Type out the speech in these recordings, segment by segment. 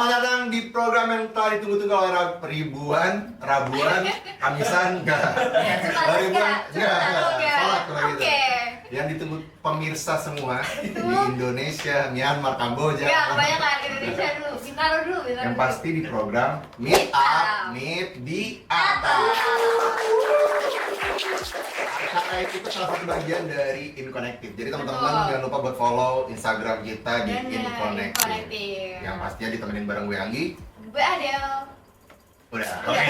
Selamat datang di program yang telah ditunggu-tunggu oleh Rabuan, Kamisan, enggak. Salah kalau gitu. Yang ditunggu pemirsa semua di Indonesia, Myanmar, Kamboja. Enggak, kebanyakan Indonesia dulu. Bintaro dulu. Yang pasti di program Meet di Atas. Acara itu salah satu bagian dari Inconnective. Jadi teman-teman jangan lupa buat follow Instagram kita di Inconnective. Yang pastinya ditemenin bareng gue Anggi. Gue Adel. Udah. Oke.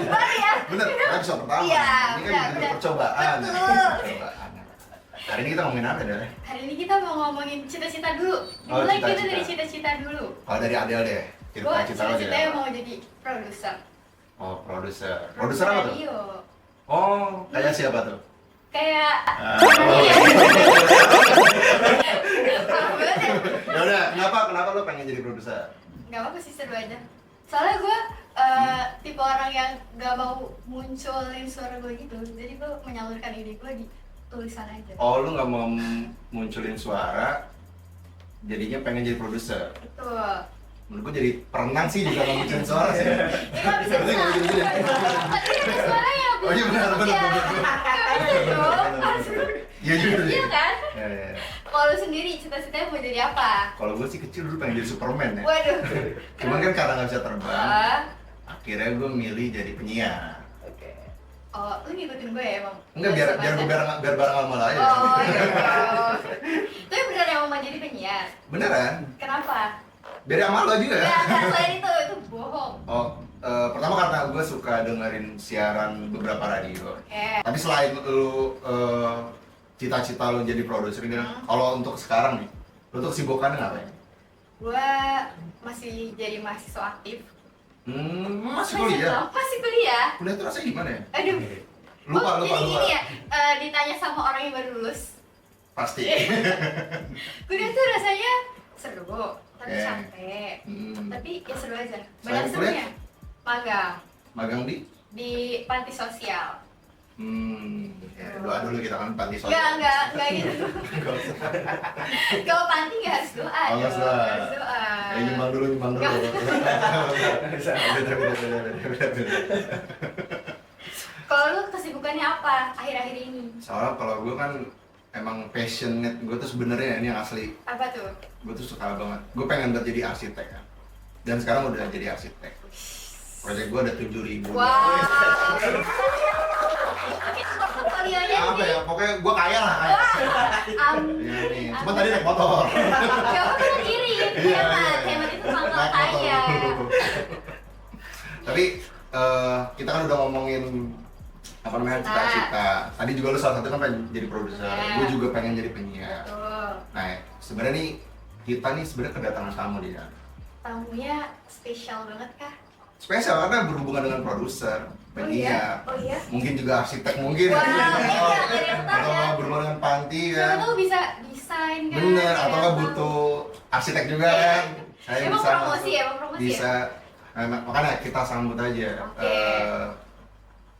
Baru ya? Bener, episode pertama. Iya, Ini kan udah. percobaan. Betul. Percobaan. Hari ini kita ngomongin apa, Del? Hari ini kita mau ngomongin cita-cita dulu. Oh, Mulai kita cita-cita. dari cita-cita dulu. Kalau dari Adel deh. Gue Cita-cita lo jadi cita-citanya apa? mau jadi produser. Oh, produser. Produser apa tuh? Radio. Oh, kayak siapa tuh? Kayak Oh. Parah banget ya. Ya udah, kenapa lo pengen jadi produser? Gak apa-apa sih, seru aja. Soalnya gue tipe orang yang gak mau munculin suara gue gitu. Jadi gue menyalurkan ide gue di tulisan aja. Oh, lu nggak mau munculin suara, jadinya pengen jadi produser. Betul. Menurut gue jadi perenang sih juga nggak munculin suara sih. Ya gak bisa Berarti nggak munculin. Tapi ada suaranya. Oh iya benar. Iya juga. Iya kan? Ya. Kalau lu sendiri cita-citanya mau jadi apa? Kalau gue sih kecil dulu pengen jadi Superman ya. Waduh. Cuman kan karena nggak bisa terbang, Ah, akhirnya gue milih jadi penyiar. Oke. Oh, lu ngikutin gue ya emang? Enggak, biar gue biar bareng sama lo aja. Oh iya. Tapi beneran yang mau jadi penyiar? Beneran? Kenapa? Biar sama lo juga ya. Ya, selain itu bohong. Oh, pertama karena gue suka dengerin siaran beberapa radio. Oke. Tapi selain lu cita-cita lu jadi produser ini, kalau untuk sekarang nih, lu tuh kesibukannya ngapain? Gue masih jadi mahasiswa aktif. Masih kuliah? Masih kuliah. Kuliah tuh rasanya gimana ya? Aduh. Lupa. Jadi gini ya, ditanya sama orang yang baru lulus. Pasti. Kuliah tuh rasanya seru, tapi Oke. capek. Tapi ya seru aja. Selain Banyak kuliah? serunya. Magang Magang di panti sosial. Ya, doa dulu kita kan panti sosial. Enggak gitu. Nggak usah. Kalau panti nggak harus doa. Oh, nggak dong. usah. Harus doa. Nyumbang dulu. Nggak. Beda. Kalau lu kesibukannya apa akhir-akhir ini? Soalnya kalau gue kan emang passionate gue tuh sebenarnya ini yang asli. Apa tuh? Gue tuh suka banget. Gue pengen banget jadi arsitek kan. Dan sekarang udah jadi arsitek. Proyek gue ada 7.000. Wow. Portfolionya Apa sih. ya? Pokoknya gue kaya lah kaya. Iya nih. Cuma tadi naik motor. Gak apa-apa kiri. Iya. Hemat itu pangkal Naik kaya. motor. Tapi kita kan udah ngomongin apa namanya cita-cita. Tadi juga lu salah satu kan pengen jadi produser. Iya. Gue juga pengen jadi penyiar. Betul. Nah, sebenarnya nih kita nih sebenarnya kedatangan tamu dia. Tamunya spesial banget kah? Spesial karena berhubungan dengan produser, penyiar, Oh iya? mungkin juga arsitek mungkin. Wah, iya, dari yang tahu Atau ya. berhubungan dengan panti Siapa kan. tuh bisa desain kan? Bener, ya atau nggak kan? butuh arsitek juga kan. Saya Emang bisa promosi masuk. ya, emang promosi Bisa. Nah, makanya kita sambut aja Oke.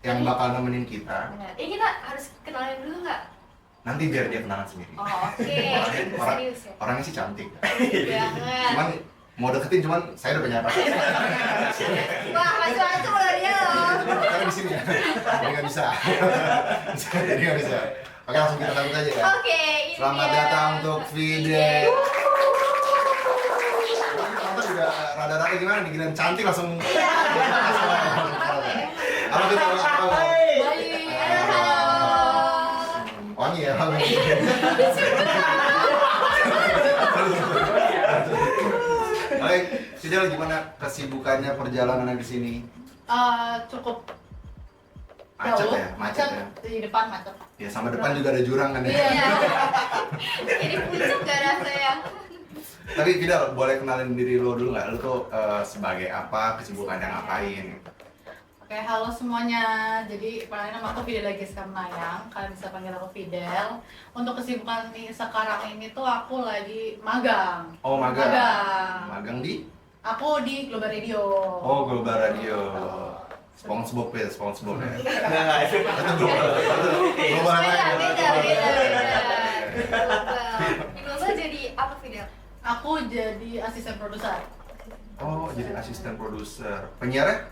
yang bakal nemenin kita. Bener. Ini kita harus kenalin dulu nggak? Nanti biar dia kenalan sendiri. Oh oke, serius ya? Orangnya sih cantik. Jangan. Cuman mau deketin cuman saya udah punya pacar. Wah, macam-macam loh dia loh. Karena di sini ya. Jadi nggak bisa. Jadi nggak bisa. Oke, langsung kita sambut aja ya. Oke, ini Selamat dia. datang untuk Fidel. Nonton juga rada-rada gimana nih, giliran cantik langsung. Apa kita Baik, halo. wangi ya, wangi. Baik, Fidel gimana kesibukannya perjalanan di sini? Cukup Macet jauh, ya, macet ya. di depan macet. Ya sama depan juga ada jurang kan ya. Iya. Jadi puncak gak rasa ya? Tapi Fidel, boleh kenalin diri lo dulu nggak? Lo tuh sebagai apa, kesibukannya ngapain? Oke, halo semuanya. Jadi, nama aku Fidel Giska Menayang. Kalian bisa panggil aku Fidel. Untuk kesibukan sekarang ini tuh aku lagi magang. Oh, magang. Magang. Magang di? Aku di Global Radio. Oh, Global Radio. SpongeBob ya, SpongeBob ya. Nah, itu Itu global Beda, apa ya? beda. Di global jadi apa Fidel? Aku jadi asisten produser. Oh, jadi asisten produser. Penyiarnya?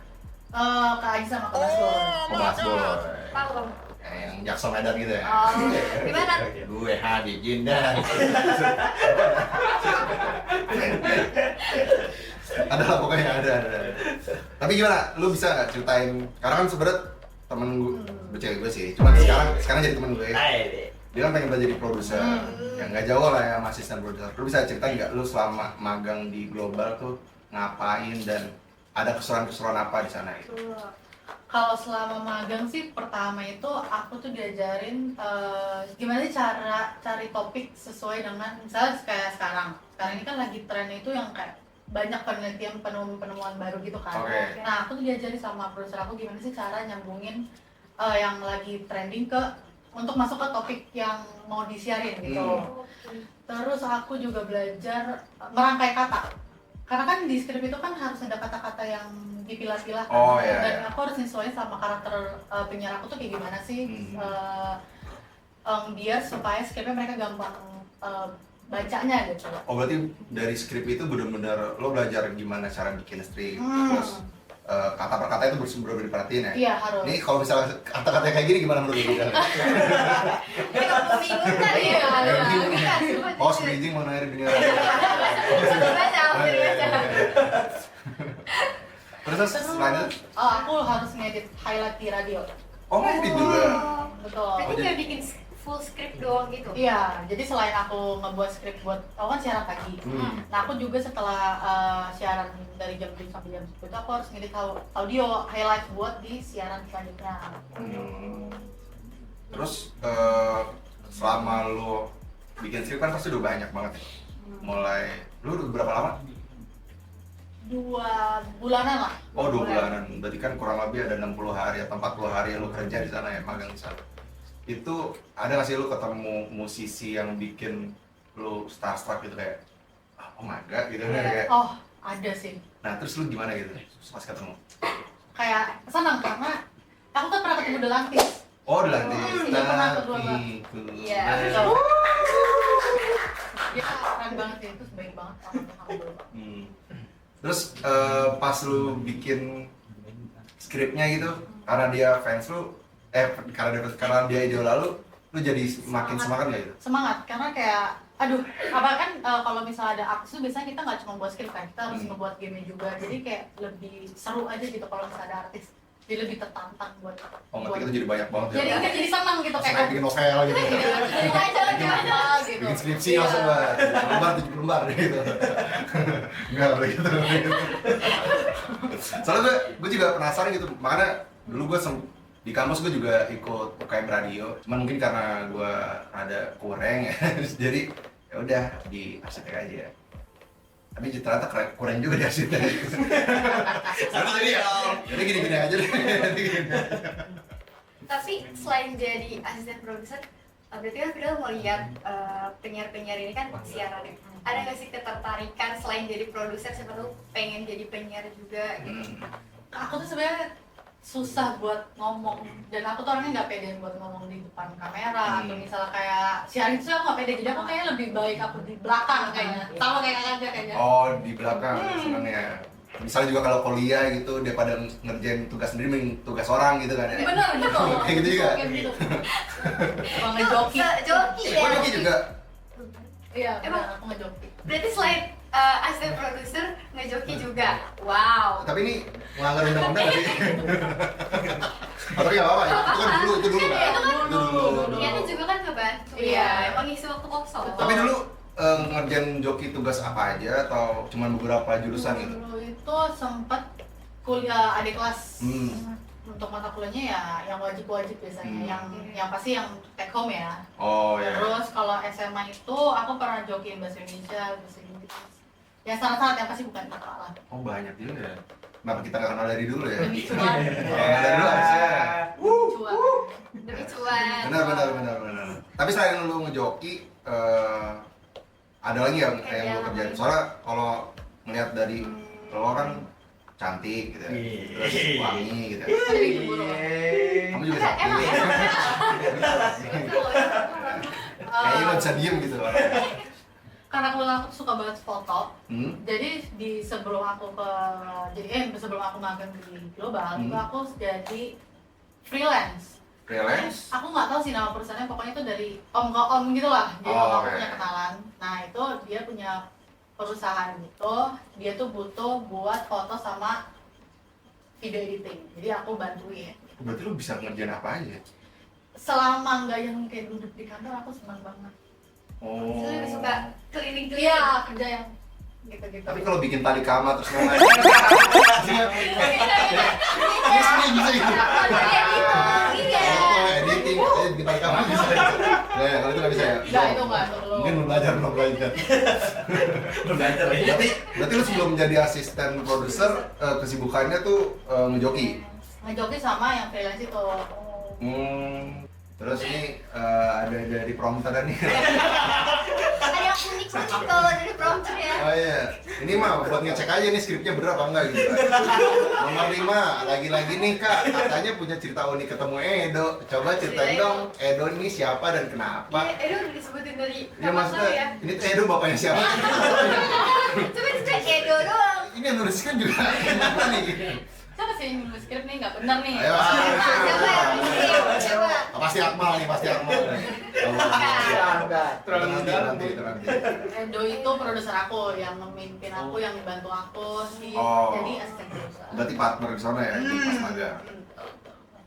Kak Aji sama Kak Mas Boy. Oh, Mas Boy. Tahu dong. Yang Jackson Medan gitu ya? Oh, gimana? Gue Habib Jindan. Ada lah pokoknya, ada. Tapi gimana? Lu bisa nggak ceritain? Karena kan sebenernya temen gue, cewek gue sih. Cuman sekarang jadi temen gue. Dia kan pengen belajar jadi produser. Yang nggak jauh lah ya, asisten produser. Lu bisa ceritain nggak? Lu selama magang di Global tuh ngapain dan ada keseruan-keseruan apa di sana itu? Kalau selama magang sih pertama itu aku tuh diajarin gimana sih cara cari topik sesuai dengan misalnya kayak sekarang ini kan lagi tren itu yang kayak banyak penelitian penemuan baru gitu kan. Oke. Nah aku tuh diajarin sama produser aku gimana sih cara nyambungin yang lagi trending untuk masuk ke topik yang mau disiarin gitu. Terus aku juga belajar merangkai kata. Karena kan di skrip itu kan harus ada kata-kata yang dipilah-pilah kan. Oh, iya, Dan iya. aku harus nyesuaiin sama karakter penyiar aku tuh kayak gimana sih biar supaya skripnya mereka gampang bacanya gitu. Oh, berarti dari skrip itu benar-benar lo belajar gimana cara bikin skrip, terus kata per kata itu benar-benar diperhatiin ya? Iya harus. Ini kalau misalnya kata-kata kayak gini gimana menurut lo? Ini kamu bingung kan ya? Oh, sebijing mau naik di Terus selain itu? Aku harus ngedit highlight di radio. Oh, ngedit juga? Betul. Berarti nggak bikin full script doang gitu? Iya, jadi selain aku ngebuat skrip buat, aku kan siaran pagi. Nah aku juga setelah siaran dari jam 7 sampai jam 10 itu aku harus ngedit audio highlight buat di siaran selanjutnya. Terus selama lo bikin skrip kan pasti udah banyak banget ya? Mulai, lu udah berapa lama? 2 bulanan lah. Oh, 2 bulanan. Berarti kan kurang lebih ada 60 hari atau 40 hari lu kerja di sana ya, magang di sana. Itu ada nggak sih lu ketemu musisi yang bikin lu starstruck gitu kayak oh my god gitu kan kayak. Oh, ada sih. Nah, terus lu gimana gitu pas ketemu? Kayak senang karena aku kan pernah ketemu Delantis. Oh, Delantis. Iya, pernah kedua, Mbak. Iya. Dia keren banget ya, itu baik banget sama Terus pas lu bikin skripnya gitu, karena dia fans lu, karena dia idola lu jadi makin semangat nggak gitu? Semangat, karena kayak, aduh, apa kan kalau misalnya ada artis tuh biasanya kita nggak cuma buat skrip kan, kita harus ngebuat game juga, jadi kayak lebih seru aja gitu kalau misalnya ada artis, jadi lebih tertantang buat. Oh, ngerti itu jadi banyak banget Jadi ya? kan jadi senang gitu Kayak kayak. bikin novel gitu. Gitu. Bikin skripsi langsung lah, 70 lembar gitu. Enggak gitu. Soalnya gue juga penasaran gitu, makanya dulu gue di kampus gue juga ikut UKM radio, cuman mungkin karena gue ada kurang ya, jadi ya udah di arsitek aja. Tapi ternyata kurang juga di arsitek. Jadi gini-gini aja deh. Tapi selain jadi asisten produser, berarti kan Fidel mau lihat penyiar-penyiar ini kan siaran. Ada nggak sih ketertarikan selain jadi produser, siapa tuh pengen jadi penyiar juga gitu? Aku tuh sebenarnya susah buat ngomong, dan aku tuh orangnya nggak pede buat ngomong di depan kamera atau misalnya kayak siaran itu aku nggak pede, jadi aku kayaknya lebih baik aku di belakang kayaknya, sama kayak aja kayaknya. Oh, di belakang sebenarnya. Misalnya juga kalau kuliah gitu, daripada ngerjain tugas sendiri, mending tugas orang gitu kan ya? Bener, betul. Kayak gitu juga? Kayak gitu. Sama ngejoki. Joki ya? Oh, joki juga? Iya, Emang? bener, aku ngejoki. Berarti selain asisten produser, ngejoki juga? Wow. Tapi ini melanggar undang-undang nggak sih? Tapi nggak apa-apa ya, itu kan dulu kan? Itu kan Itu dulu. Iya, itu juga kan ngebantu Iya. ya, mengisi waktu kosong. Tapi dulu ngerjain joki tugas apa aja atau cuma beberapa jurusan gitu? Dulu itu sempet kuliah adik kelas. Untuk mata kuliahnya ya yang wajib-wajib biasanya, yang pasti yang take home ya. Oh ya. Terus kalau SMA itu aku pernah jokiin bahasa Indonesia, bahasa Inggris. Ya syarat-syarat yang pasti bukan IPA lah. Oh, banyak juga ya. Kenapa kita nggak kenal dari dulu ya? Demi cuan. Kalau nggak dari dulu harusnya. Cuan. Demi cuan. Benar. Tapi selain lu ngejoki, ada lagi yang lu kerjain? Soalnya kalau melihat dari lo kan cantik gitu ya, terus wangi gitu ya. Ada yang cemburu. Kamu juga cantik. Kayaknya nggak bisa diem gitu. karena kebetulan aku suka banget foto. Hmm? Jadi sebelum aku magang di Global, itu aku jadi freelance. Freelance? Aku nggak tahu sih nama perusahaannya, pokoknya itu dari om ke om gitu lah. Jadi Oh, om aku oke. punya kenalan. Nah itu dia punya perusahaan gitu, dia tuh butuh buat foto sama video editing. Jadi aku bantuin. Berarti lu bisa ngerjain apa aja? Selama nggak yang kayak duduk di kantor, aku senang banget. Oh. Saya lebih suka keliling-keliling. Iya, kerja yang gitu-gitu. Tapi kalau bikin tali kama terus ngomong Beda, beda. bisa gitu. Iya. Oh, editing, bikin tali kama bisa. Ya, kalau itu nggak bisa ya? Nggak, itu nggak, itu belum. Mungkin belum belajar. Belum belajar ya. Berarti lu sebelum jadi asisten produser, kesibukannya tuh ngejoki? Ngejoki sama yang freelance itu. Terus ini ada dari prompter nih. Ada yang unik-unik kalau dari prompter ya. Oh iya, ini mah buat ngecek aja nih skripnya bener apa enggak gitu. Nomor 5, lagi-lagi nih Kak, katanya punya cerita unik ketemu Edo. Coba ceritain dong, Edo ini siapa dan kenapa? Iya, Edo udah disebutin dari Ya nama maksudnya, lu ya. ini tuh Edo bapaknya siapa? Coba cerita Edo doang. Ini yang nuliskan juga kenapa nih? Siapa sih yang nulis skrip nih? Nggak bener nih. Ayo, Siapa yang nulis? Coba. pasti Akmal nih, pasti Akmal nih. Nanti. Edo itu produser aku, yang memimpin aku, yang membantu aku sih. Oh. Jadi asisten produser. Berarti partner di sana ya, di pas magang.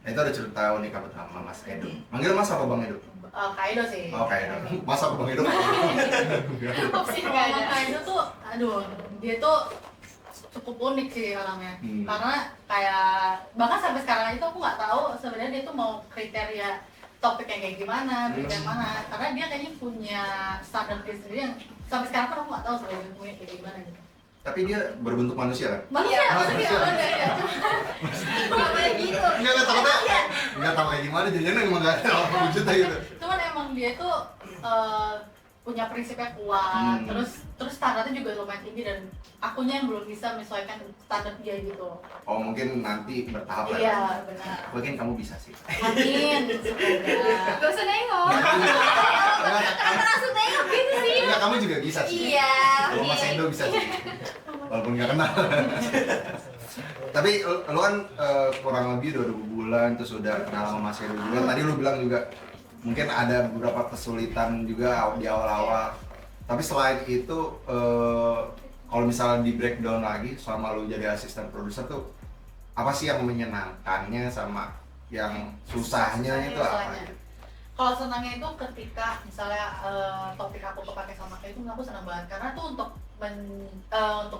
Itu ada cerita unik apa sama Mas Edo? Manggil Mas apa Bang Edo? Kak Edo sih. Oh, Kak Edo. Mas apa Bang Edo? Opsi Kak Edo tuh, aduh, dia tuh cukup unik sih orangnya. Karena kayak bahkan sampai sekarang itu aku nggak tahu sebenarnya dia tuh mau kriteria topik yang kayak gimana, berita yang mana. Karena dia kayaknya punya standar dia sendiri yang sampai sekarang pun aku nggak tahu sebenarnya punya kayak gimana gitu. Tapi dia berbentuk manusia kan? Manusia, manusia. Nggak boleh gitu. Enggak takutnya. Enggak tahu kayak gimana jadinya emang enggak ada apa wujudnya gitu. Cuman emang dia tuh punya prinsipnya kuat, terus standarnya juga lumayan tinggi dan akunya yang belum bisa menyesuaikan standar dia gitu. Oh, mungkin nanti bertahap lah. Iya, benar. Mungkin kamu bisa sih. Amin. Semoga. Gak usah nengok. Kenapa langsung nengok gitu sih? Enggak, kamu juga bisa sih. Iya. Kalau Mas Edo bisa sih. Walaupun nggak kenal. Tapi lu kan kurang lebih 2 bulan terus udah kenal sama Mas Edo juga. Tadi lu bilang juga mungkin ada beberapa kesulitan juga di awal-awal. Tapi selain itu kalau misalnya di breakdown lagi selama lu jadi asisten produser tuh apa sih yang menyenangkannya sama yang susahnya itu apa? Kalau senangnya itu ketika misalnya topik aku kepake sama kayak itu aku senang banget karena tuh untuk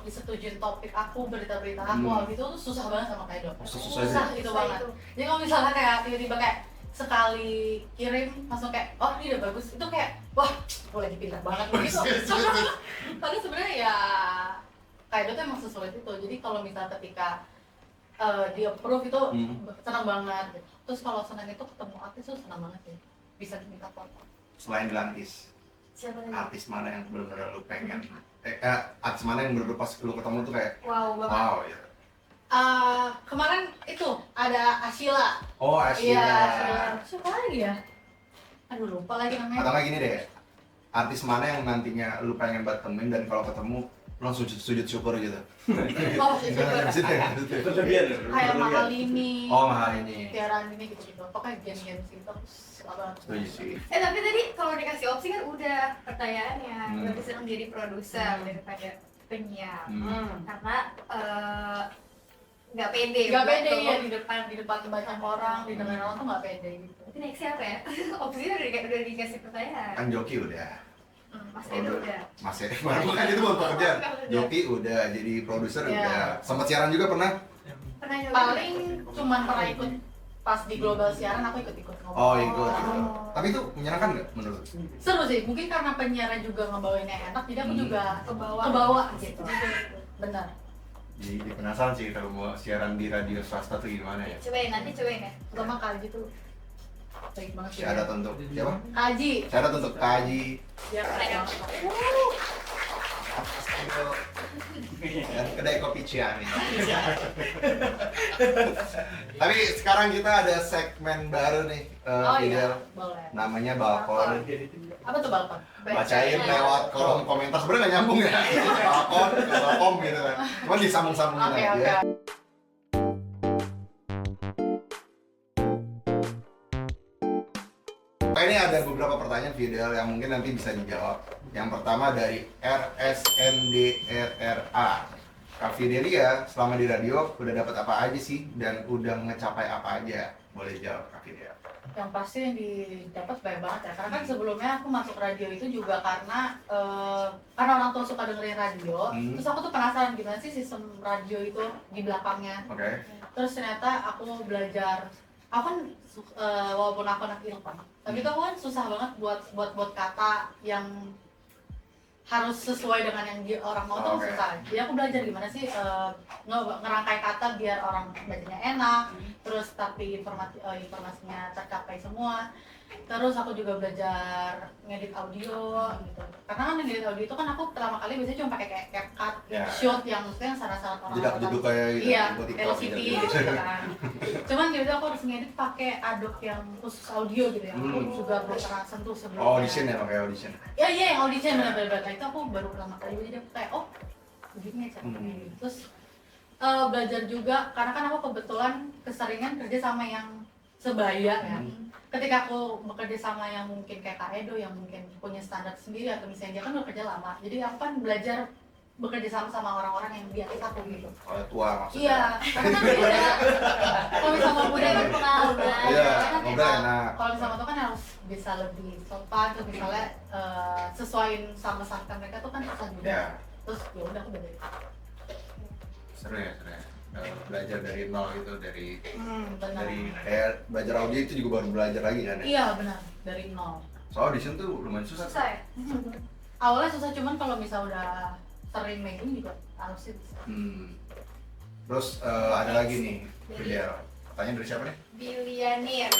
disetujuin topik aku, berita-berita aku, habis itu tuh susah banget sama Kaido. Susah itu banget. Jadi kalau misalnya kayak tiba-tiba kayak sekali kirim langsung kayak oh ini udah bagus, itu kayak wah gue lagi pintar banget gitu. Tapi sebenarnya ya Kaido tuh emang sesulit itu. Jadi kalau misalnya ketika di approve itu senang banget. Terus kalau senang itu ketemu artis tuh senang banget ya. Bisa minta foto. Selain Dilantis, Siapa lagi? artis mana yang benar-benar lu pengen? Artis mana yang benar-benar pas lu ketemu tuh kayak Wow banget. wow ya. Kemarin itu ada Ashila. Oh, Ashila. Iya, Ashila. Siapa lagi ya? Aduh lupa lagi namanya. Atau nggak gini deh, artis mana yang nantinya lu pengen banget temuin dan kalau ketemu lu langsung sujud syukur gitu? Oh, syukur. Berlebihan. Kayak Mahalini. Oh, Mahalini. Tiara ini gitu-gitu. Pokoknya game-game gitu. Selamat. Setuju sih. Tapi tadi kalau dikasih opsi kan udah pertanyaannya lebih senang jadi produser daripada penyiar. Karena nggak pede. Gak buat pede ya ngomong. di depan banyak orang, di depan orang tuh gak pede gitu. Tapi next siapa ya? Opsinya udah dikasih pertanyaan. Kan Joki udah. Mas Edo udah. Mas Edo, bukan itu bukan pekerjaan. Joki udah, jadi produser Iya. udah. Sempat siaran juga pernah? Pernah nyoba? Paling cuman pernah ikut pas di global siaran aku ikut-ikut ngobrol. Oh, ikut. Tapi itu menyenangkan nggak menurut? Seru sih, mungkin karena penyiaran juga ngebawainnya enak, jadi aku juga Kebawa. gitu. Benar. Jadi penasaran sih kalau mau siaran di radio swasta tuh gimana ya? Cobain cobain ya. Pertama kali gitu baik banget sih. Syarat untuk siapa? Kaji. Syarat untuk Kaji. Dia keren banget. Studio dan kedai kopi Ciani. Tapi sekarang kita ada segmen baru nih, iya, boleh. namanya Balkon. Apa tuh balkon? Bacain lewat kolom komentar, sebenarnya nggak nyambung ya. Balkon ke balkom gitu kan. Cuma disambung-sambungin Oke, aja. oke. Ini ada beberapa pertanyaan Fidel yang mungkin nanti bisa dijawab. Yang pertama dari RSNDRRA. Kak Fidelia, selama di radio udah dapat apa aja sih dan udah ngecapai apa aja? Boleh jawab Kak Fidelia. Yang pasti yang didapat banyak banget ya, karena kan sebelumnya aku masuk radio itu juga karena orang tua suka dengerin radio. Terus aku tuh penasaran gimana sih sistem radio itu di belakangnya. Oke. Terus ternyata aku belajar, aku kan walaupun aku anak ilkom, tapi aku kan susah banget buat kata yang harus sesuai dengan yang orang mau tuh susah. Jadi aku belajar gimana sih ngerangkai kata biar orang bacanya enak, terus tapi informasinya tercapai semua. Terus aku juga belajar ngedit audio gitu. Karena kan ngedit audio itu kan aku pertama kali biasanya cuma pakai kayak CapCut, shoot yang maksudnya yang sangat-sangat orang Jedak-jeduk kayak gitu. iya, velocity gitu kan. Cuman tiba-tiba aku harus ngedit pakai Adobe yang khusus audio gitu ya. Aku juga belum pernah sentuh sebelumnya. Oh, audition ya, pakai audition. Iya, yang audition benar-benar. Nah, itu aku baru pertama kali jadi aku kayak oh, begini ya caranya. Terus belajar juga karena kan aku kebetulan keseringan kerja sama yang sebaya ya. Ketika aku bekerja sama yang mungkin kayak Kak Edo yang mungkin punya standar sendiri atau misalnya dia kan udah kerja lama, jadi aku kan belajar bekerja sama orang-orang yang di atas aku gitu. Oh, tua maksudnya. Iya, karena kan beda. Kalau misalnya muda kan pengalaman. Iya, ngobrol enak. Kalau misalnya itu kan harus bisa lebih sopan, terus misalnya sesuaiin sama standar mereka tuh kan susah juga. Iya. Terus ya udah aku belajar. Seru ya. Belajar dari nol gitu, dari Benar. kayak belajar audio itu juga baru belajar lagi kan ya? Iya benar, dari nol. Soal audition tuh lumayan susah. Susah ya? Awalnya susah, cuman kalau misal udah sering main juga harusnya bisa. Terus ada lagi nih, Fidel. Pertanyaan dari siapa nih? Bilianir.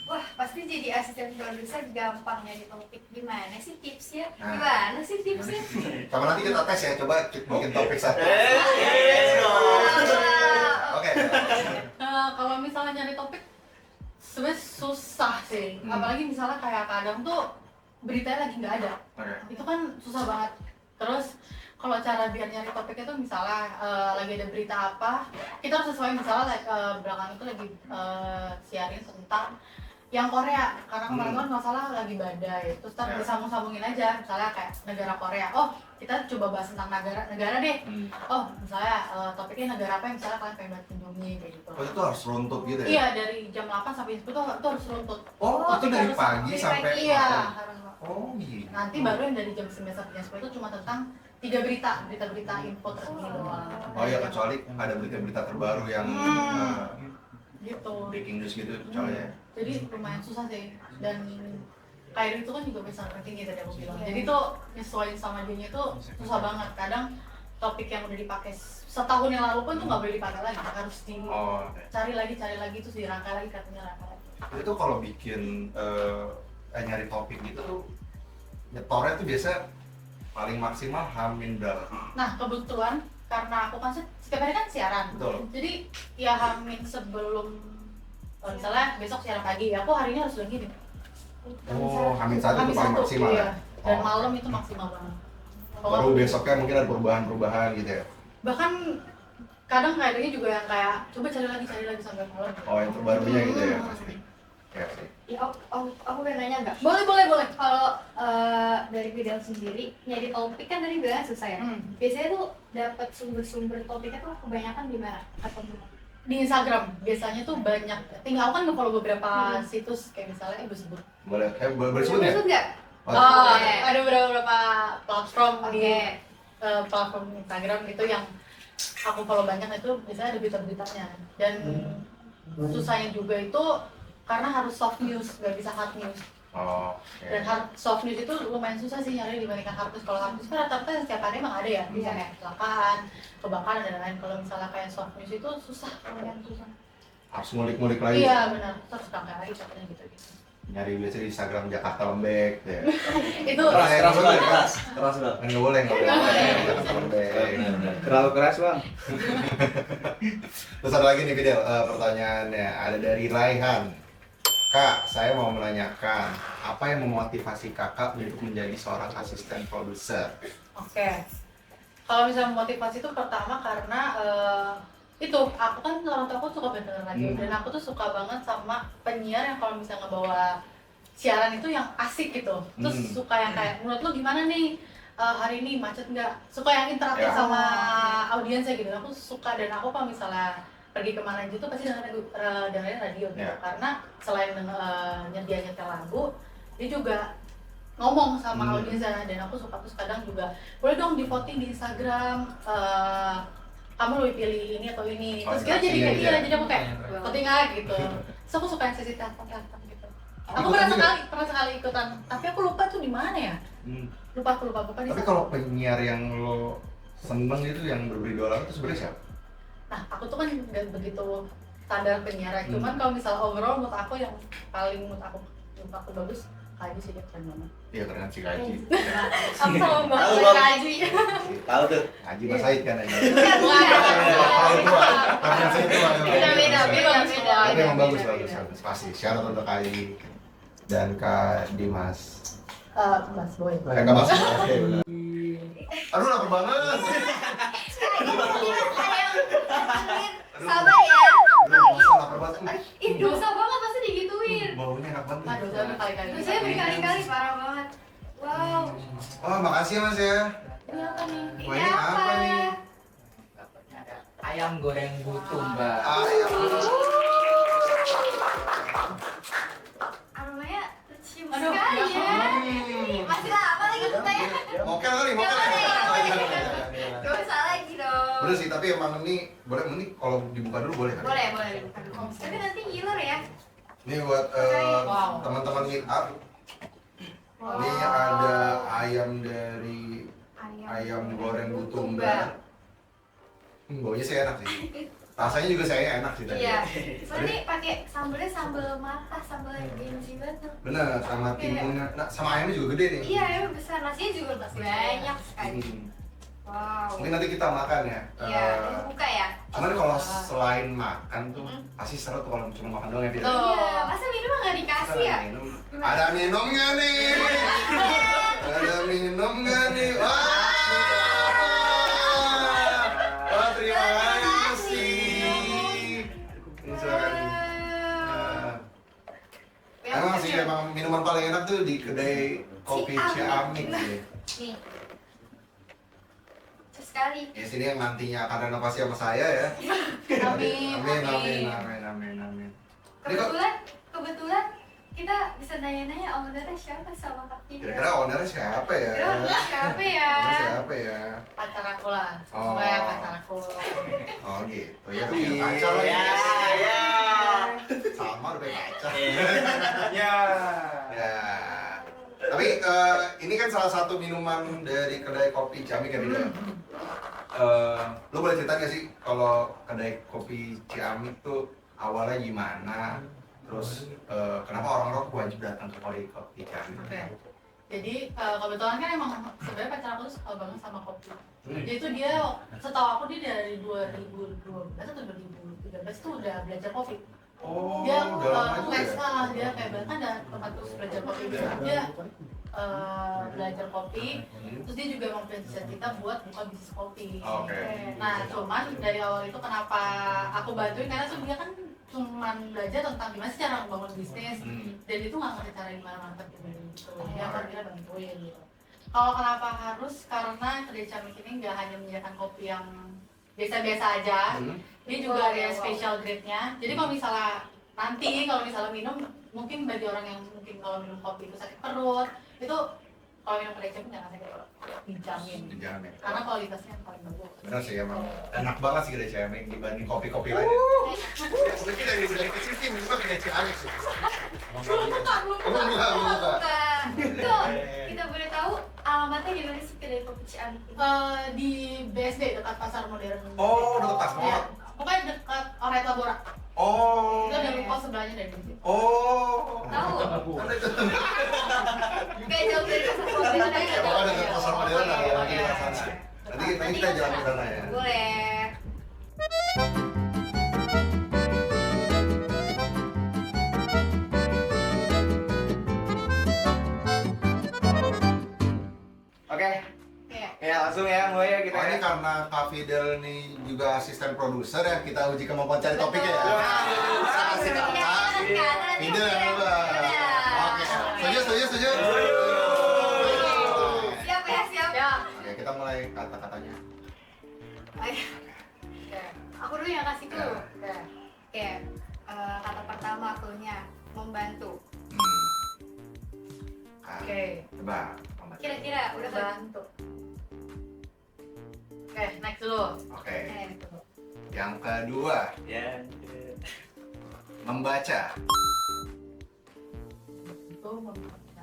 Wah, pasti jadi asisten produser gampang nyari topik. Gimana sih tipsnya? Gimana sih tipsnya? Sama nanti kita tes ya, coba bikin topik satu. Oke. Kalau misalnya nyari topik sebenarnya susah sih, apalagi misalnya kayak kadang tuh beritanya lagi nggak ada. Itu kan susah banget. Terus kalau cara biar nyari topiknya tuh misalnya lagi ada berita apa, kita harus sesuai misalnya belakang itu lagi siarin tentang yang Korea, karena kemarin kan nggak salah lagi badai, terus ntar disambung-sambungin aja, misalnya kayak negara Korea, oh kita coba bahas tentang negara deh, oh misalnya topiknya negara apa yang misalnya kalian pengen kunjungi kayak gitu. Oh itu harus runtut gitu ya? Iya, dari jam 8 sampai 10 tuh harus runtut. Oh itu dari pagi sampai iya, malam? harus. Oh gitu. Nanti baru yang dari jam 9 sampai jam 10 itu cuma tentang 3 berita info terkini doang. Oh iya, kecuali ada berita-berita terbaru yang gitu. breaking news gitu kecuali ya. Jadi lumayan susah sih, dan kayak itu kan juga bisa penting ya tadi aku bilang. Jadi tuh nyesuaiin sama dia itu susah banget. Kadang topik yang udah dipakai setahun yang lalu pun tuh nggak boleh dipakai lagi, harus dicari lagi terus dirangkai lagi, katanya rangkai lagi. Itu kalau bikin nyari topik gitu tuh nyetornya tuh biasa paling maksimal hamin berapa? Nah kebetulan karena aku kan setiap hari kan siaran. Betul. Jadi ya hamin sebelum misalnya besok siaran pagi, aku hari ini harus udah gini. Oh, hamin satu itu paling maksimal iya. ya? Dan malam itu maksimal banget. Baru besoknya mungkin ada perubahan-perubahan gitu ya? Bahkan kadang kayaknya juga yang kayak coba cari lagi sampai malam. Oh yang terbarunya gitu ya pasti. Ya sih. Ya, aku udah nanya nggak? Boleh. Kalau dari Fidel sendiri nyari topik kan tadi bilang susah ya. Biasanya tuh dapat sumber-sumber topiknya tuh kebanyakan di mana? Atau Di Instagram biasanya tuh banyak. Tinggal kan nge-follow beberapa situs kayak misalnya sebut. Boleh sebut ya? Sebut nggak? Ada beberapa platform di platform Instagram itu yang aku follow banyak, itu biasanya ada berita-beritanya. Dan susahnya juga itu karena harus soft news, nggak bisa hard news. Dan soft news itu lumayan susah sih nyari dibandingkan hard news. Kalau hard news kan rata-rata setiap hari emang ada ya, misalnya kecelakaan, kebakaran dan lain-lain. Kalau misalnya kayak soft news itu susah, lumayan susah. Harus ngulik-ngulik lagi. Iya benar, terus rangkai lagi katanya gitu. nyari biasa di Instagram Jakarta Lembek ya. Itu Keras banget. Nggak boleh Jakarta Lembek. Terlalu keras bang. Terus ada lagi nih video pertanyaannya ada dari Raihan. Kak, saya mau menanyakan apa yang memotivasi kakak untuk menjadi seorang asisten produser? Oke. Kalau misalnya motivasi itu pertama karena itu aku kan orang tua aku suka banget radio dan aku tuh suka banget sama penyiar yang kalau misalnya ngebawa siaran itu yang asik gitu. Terus suka yang kayak menurut lo gimana nih hari ini macet nggak? Suka yang interaktif sama audiensnya gitu. Aku suka dan aku kalau misalnya pergi kemana aja tuh pasti dengerin radio gitu. Karena selain nyetir lagu, dia juga ngomong sama audiensnya dan aku suka terus kadang juga boleh dong di voting di Instagram kamu lebih pilih ini atau ini terus kita jadi kayak iya jadi aku kayak voting aja gitu terus aku suka yang sesi telepon gitu aku pernah sekali ikutan tapi aku lupa tuh di mana ya lupa di tapi kalau penyiar yang lo seneng itu yang beridola itu sebenarnya siapa? Nah aku tuh kan nggak begitu standar penyiar cuman kalau misalnya overall menurut aku yang paling menurut aku bagus Kaji sih dia keren banget. Iya keren si Kaji. Aku sama banget Kaji. Tahu tuh. Kaji Mas Said kan aja. Beda. Tapi emang bagus pasti. Syarat untuk Kaji dan Kak Dimas. Mas Boy. Kak Mas. Oke benar. Aduh lapar banget. Sabar ya. Lapar banget. Ih dosa banget pasti digituin. Baunya enak banget. Aduh, saya berkali-kali. Dosanya berkali-kali parah banget. Wow. Oh makasih ya Mas ya. Ini apa nih? Wah, ini apa nih? Ayam goreng butuh mbak. Ayam. Aromanya tercium Aduh, sekali ya ya. Masih lama lagi bukanya. Mokel kali, mokel. Dosa lagi dong. Bener sih, tapi emang ini boleh nih kalau dibuka dulu boleh kan? Boleh dibuka dulu. Tapi nanti ngiler ya. Ini buat Wow. teman-teman meet up. Wow. Ini ada ayam dari ayam goreng butumbar. Baunya sih enak sih. Rasanya juga saya enak sih tadi. Iya. Soalnya pakai sambelnya sambel matah, sambel genji banget. Bener, sama timunnya, nah, sama ayamnya juga gede nih. Iya, emang besar. Nasinya juga banyak sekali. Wow. Mungkin nanti kita makan ya. Iya, buka ya. Cuman kalau selain makan tuh pasti seru tuh kalau cuma makan doang ya tidak. Iya, masa minum nggak dikasih ya? Ada minumnya nih. Ada minumnya nih. Wah, terima kasih. Ini silakan. Emang sih emang minuman paling enak tuh di kedai kopi Ciamik sih. Nih. Sekali. Ya sini yang nantinya akan renovasi sama saya ya. Amin. Kebetulan kita bisa nanya-nanya ownernya siapa sama Kak Tika. Kira-kira ownernya siapa ya? Siapa ya? Siapa ya? Pacar aku lah. Oh. Supaya pacar aku. Oh gitu ya. Pacar lah ya. Ya. Sama udah kayak pacar. Ya. Ya. Tapi ini kan salah satu minuman dari kedai kopi Ciamik ya Bida? Lo boleh cerita nggak sih kalau kedai kopi Ciamik tuh awalnya gimana? Terus kenapa orang-orang wajib datang ke kedai kopi Ciamik? Oke. Jadi kebetulan kan emang sebenarnya pacar aku tuh suka banget sama kopi. Jadi itu dia, setahu aku dia dari 2012 atau 2013 tuh udah belajar kopi. Oh, Dia udah lama juga les ya? dia kayak bahkan ada tempat khusus belajar kopi gitu. Dia belajar kopi, terus dia juga mau cita-cita buat buka bisnis kopi. Oke. Nah, cuman dari awal itu kenapa aku bantuin karena tuh dia kan cuman belajar tentang gimana sih cara membangun bisnis dan itu nggak ngerti cara gimana marketing gitu. Dia akan kita bantuin gitu. Kalau kenapa harus karena kedai Ciamik ini nggak hanya menyediakan kopi yang biasa-biasa aja, dia juga ada special grade-nya. Jadi kalau misalnya minum, mungkin bagi orang yang mungkin kalau minum kopi itu sakit perut, itu kalau minum kedai Ciamik jangan sakit perut, dijamin. Dijamin. Karena kualitasnya yang paling bagus. Benar sih emang enak banget sih kedai Ciamik dibanding kopi-kopi lainnya. Mungkin dari kecil sih minum kedai Ciamik sih. Tuh, kita boleh tahu alamatnya di mana sih kedai kopi Ciamik ini? Di BSD dekat Pasar Modern. Oh, dekat Pasar Ya, pokoknya dekat Oreit Labora. Oh. Itu ada ruko sebelahnya dari situ. Oh. Tahu? Kayak jauh dari pasar modern aja. Ya pokoknya dekat pasar modern lah ya, Oke, kita oke. sana. Nanti kita jalan ke sana ya. Boleh. Oke, Oke. ya langsung ya mulai ya kita. Oh, ini ya. karena Kak Fidel nih juga asisten produser ya, kita uji kemampuan cari topiknya ya. Betul. Bisa kasih Iya, kata. kan? Fidel yang lupa. Oke, setuju. Siap ya, siap. Ya. Oke, kita mulai kata-katanya. Ayo. Oke. Aku dulu yang kasih dulu. Oke. Oke. Kata pertama clue-nya membantu. Oke. Coba. Kira-kira udah kan? Bantu. Oke, next dulu. Oke. Eh, Yang kedua, Ya. membaca. Itu membaca.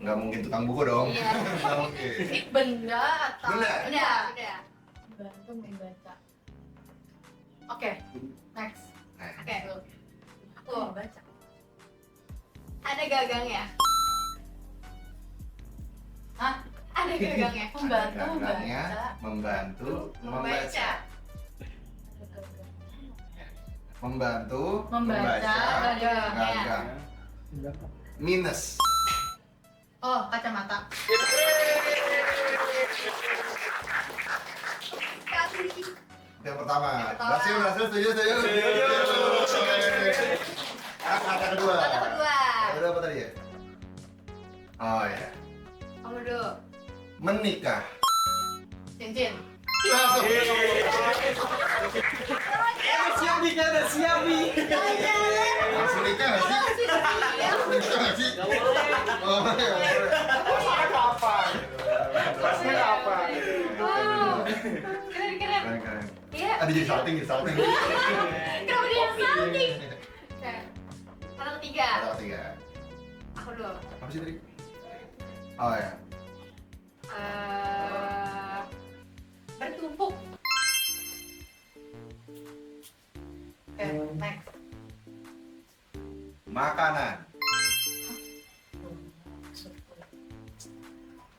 Nggak mungkin tukang buku dong. Iya. Nggak mungkin. Benda atau Benda. Udah. bantu membaca. Oke, next. Nah, Oke. Aku membaca. Ada gagangnya. Hah? Ada gagangnya. Membantu gagangnya membaca. membantu membaca. Membaca, gagang. gagang. Minus. Oh, kacamata. Kasih. Yang pertama. Yang pertama. Berhasil, setuju. Kata kedua. Kata kedua. Kata kedua apa tadi ya? Oh ya. Kamu dulu. Menikah. Cincin. Langsung. Siap nih, kan siap nih. Langsung nikah nggak sih? Nikah nggak sih? Oh, boleh. Pasnya kapan? Pasnya kapan? Keren. Keren. Iya. Ada jadi salting. Kenapa dia yang salting? Oke. Kata ketiga. Kata ketiga. Aku dulu. Apa sih tadi? Oh ya. Bertumpuk. Oke, next. Makanan.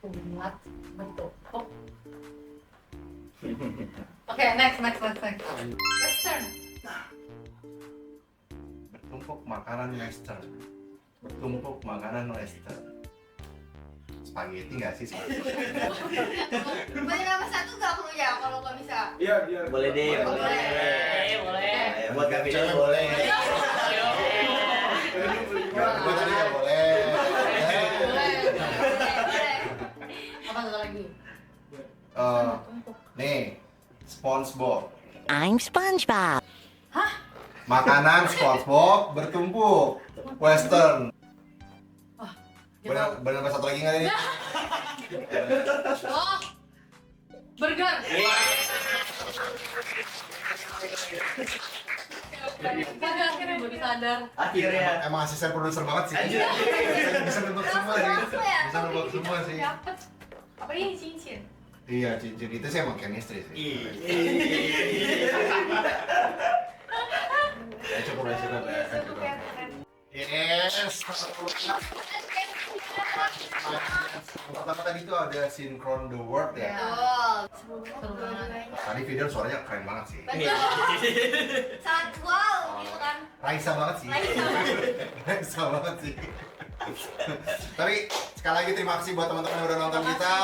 Buat bentuk. Oke, next. Western. Bertumpuk makanan western. Bertumpuk makanan western. Spaghetti nggak sih? Boleh nama satu nggak clue-nya kalau nggak bisa? Iya, biar. Boleh deh, Boleh. Ya, buat Kak Fidel boleh. Gue tadi nggak boleh. Boleh. Boleh. Apa satu lagi? Nih, SpongeBob. I'm SpongeBob. Makanan SpongeBob bertumpuk. Western. Gitu. Bener satu lagi nggak ini? Oh, burger. Kagak akhirnya baru sadar. Akhirnya. Emang asisten produser banget sih. Anjir. Bisa nebak semua sih. Langsung ya? Bisa nebak semua sih. Dapet. Apa ini cincin? Iya, cincin itu sih emang chemistry sih. Cukup ya. Keren. Yes. Pertama tadi tuh ada Synchron the Word ya. Betul. Seru banget. Tadi video suaranya keren banget sih. Betul. Sangat wow gitu kan. Raisa banget sih. Raisa banget sih. Tapi sekali lagi terima kasih buat teman-teman yang udah nonton kita.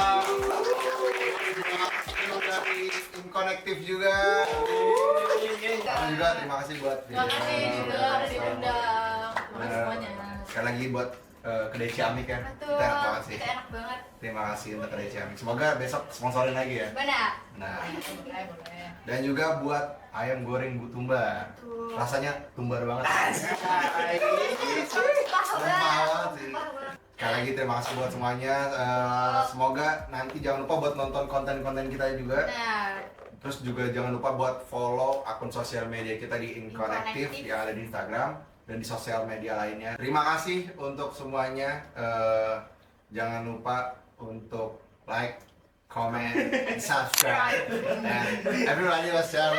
Terima kasih dari Inconnective juga. Aku juga terima kasih buat Terima kasih juga udah diundang. Terima kasih semuanya. Sekali lagi buat Kedai Ciamik ya. Betul. Kita enak banget sih. Kita enak banget. Terima kasih untuk Kedai Ciamik. Semoga besok sponsorin lagi ya. Benar. Nah, Boleh. dan juga buat ayam goreng Bu Tumbar. Betul. Rasanya tumbar banget. Sumpah banget. banget sih. Sumpah banget. Sekali lagi terima kasih buat semuanya. Semoga nanti jangan lupa buat nonton konten-konten kita juga. Benar. Terus juga jangan lupa buat follow akun sosial media kita di Inconnective Inconnective. yang ada di Instagram dan di sosial media lainnya. Terima kasih untuk semuanya. Jangan lupa untuk like, comment, subscribe, and everybody was share.